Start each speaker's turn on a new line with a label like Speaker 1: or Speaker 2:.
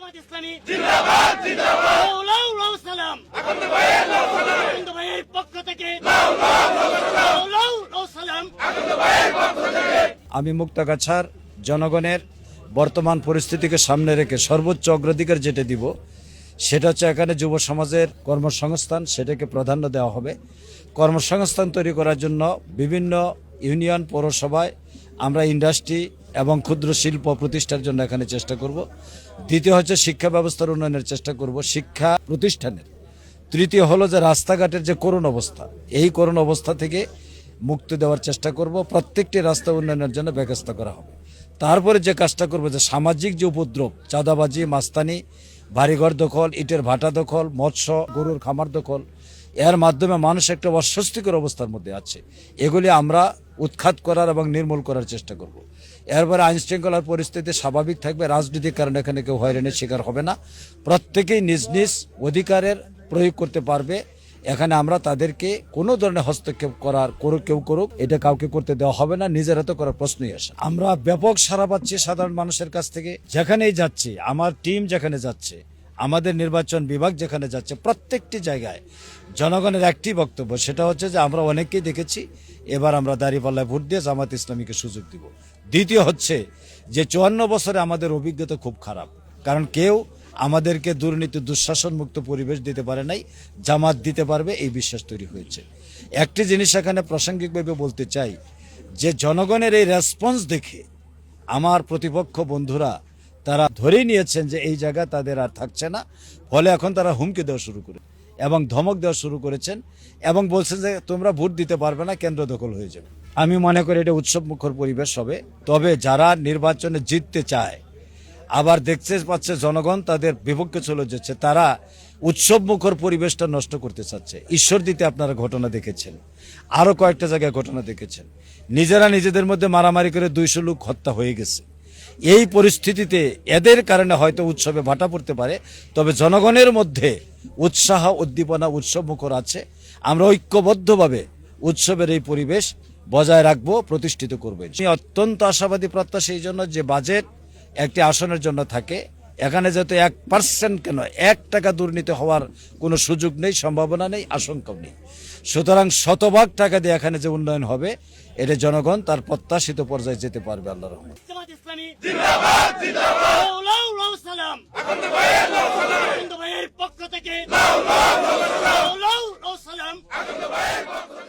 Speaker 1: জামাত ইসলামী জিন্দাবাদ জিন্দাবাদ লাউ লাউ সালাম আকন্দ ভাইয়ের লাউ সালাম আকন্দ ভাইয়ের পক্ষ থেকে লাউ লাউ সালাম আকন্দ ভাইয়ের পক্ষ থেকে।
Speaker 2: আমি মুক্তাগাছার জনগণের বর্তমান পরিস্থিতিকে সামনে রেখে সর্বোচ্চ অগ্রাধিকার যেটা দিব সেটা হচ্ছে এখানে যুব সমাজের কর্মসংস্থান, সেটাকে প্রাধান্য দেওয়া হবে। কর্মসংস্থান তৈরি করার জন্য বিভিন্ন ইউনিয়ন পৌরসভায় আমরা ইন্ডাস্ট্রি এবং ক্ষুদ্র শিল্প প্রতিষ্ঠার জন্য এখানে চেষ্টা করব। দ্বিতীয় হচ্ছে শিক্ষা ব্যবস্থার উন্নয়নের চেষ্টা করব শিক্ষা প্রতিষ্ঠানের। তৃতীয় হলো যে রাস্তাঘাটের যে করুণ অবস্থা, এই করুণ অবস্থা থেকে মুক্তি দেওয়ার চেষ্টা করব। প্রত্যেকটি রাস্তা উন্নয়নের জন্য ব্যবস্থা করা হবে। তারপরে যে কাজটা করবো যে সামাজিক যে উপদ্রব, চাঁদাবাজি, মাস্তানি, বাড়িঘর দখল, ইটের ভাটা দখল, মৎস্য গরুর খামার দখল, এর মাধ্যমে মানুষ একটা অস্বস্তিকর অবস্থার মধ্যে আছে, এগুলি আমরা উৎখাত করার এবং নির্মূল করার চেষ্টা করব। এরপরে আইন শৃঙ্খলার পরিস্থিতি স্বাভাবিক থাকবে, রাজনৈতিক কারণে এখানে কেউ হয়রানির শিকার হবে না, প্রত্যেকেই নিজ নিজ অধিকারের প্রয়োগ করতে পারবে। এখানে আমরা তাদেরকে কোনো ধরনের হস্তক্ষেপ করার কেউ করুক এটা কাউকে করতে দেওয়া হবে না, নিজেরা তো করার প্রশ্নই আসে। আমরা ব্যাপক সাড়া পাচ্ছি সাধারণ মানুষের কাছ থেকে, যেখানেই যাচ্ছি, আমার টিম যেখানে যাচ্ছে, আমাদের নির্বাচন বিভাগ যেখানে যাচ্ছে, প্রত্যেকটি জায়গায় জনগণের একটি বক্তব্য, সেটা হচ্ছে যে আমরা অনেককেই দেখেছি, এবার আমরা দাঁড়িপাল্লায় ভোট দিয়ে জামাত ইসলামীকে সুযোগ দিব। দ্বিতীয় হচ্ছে যে 54 বছরে আমাদের অভিজ্ঞতা খুব খারাপ, কারণ কেউ আমাদেরকে দুর্নীতি দুঃশাসন মুক্ত পরিবেশ দিতে পারে নাই, জামাত দিতে পারবে এই বিশ্বাস তৈরি হয়েছে। একটি জিনিস এখানে প্রাসঙ্গিকভাবে বলতে চাই যে জনগণের এই রেসপন্স দেখে আমার প্রতিপক্ষ বন্ধুরা তারা ধরেই নিয়েছেন যে এই জায়গা তাদের আর থাকছে না, ফলে এখন তারা হুমকি দেওয়া শুরু করে এবং ধমক দেওয়া শুরু করেছেন এবং বলছেন যে তোমরা ভোট দিতে পারবে না, কেন্দ্র দখল হয়ে যাবে। আমি মনে করি এটা উৎসব মুখর পরিবেশ হবে। তবে যারা নির্বাচনে জিততে চায়, আবার দেখতে পাচ্ছে জনগণ তাদের বিপক্ষে চলে যাচ্ছে, তারা উৎসব মুখর পরিবেশটা নষ্ট করতে চাচ্ছে। ঈশ্বরদীতে আপনারা ঘটনা দেখেছেন, আরো কয়েকটা জায়গায় ঘটনা দেখেছেন, নিজেরা নিজেদের মধ্যে মারামারি করে 200 লোক হত্যা হয়ে গেছে। এই পরিস্থিতিতে এদের কারণে হয়তো উৎসবে ভাটা পড়তে পারে, তবে জনগণের মধ্যে উৎসাহ উদ্দীপনা উৎসব মুখর আছে। আমরা ঐক্যবদ্ধভাবে উৎসবের এই পরিবেশ বজায় রাখবো, প্রতিষ্ঠিত করবো। আমি অত্যন্ত আশাবাদী প্রত্যাশা এই জন্য যে বাজেট একটি আসনের জন্য থাকে, এখানে যাতে 1% কেন 1 টাকা দুর্নীতি হওয়ার কোনো সুযোগ নেই, সম্ভাবনা নেই, আশঙ্কাও নেই। সুতরাং শতভাগ টাকা দিয়ে এখানে যে উন্নয়ন হবে এটা জনগণ তার প্রত্যাশিত পর্যায়ে যেতে পারবে। আল্লাহর রহমতে।
Speaker 1: জামাত ইসলামী জিন্দাবাদ জিন্দাবাদ লাউ সালাম আকন্দ ভাইয়ের লাউ সালাম আকন্দ ভাইয়ের পক্ষ থেকে লাউ সালাম আকন্দ ভাইয়ের পক্ষ থেকে।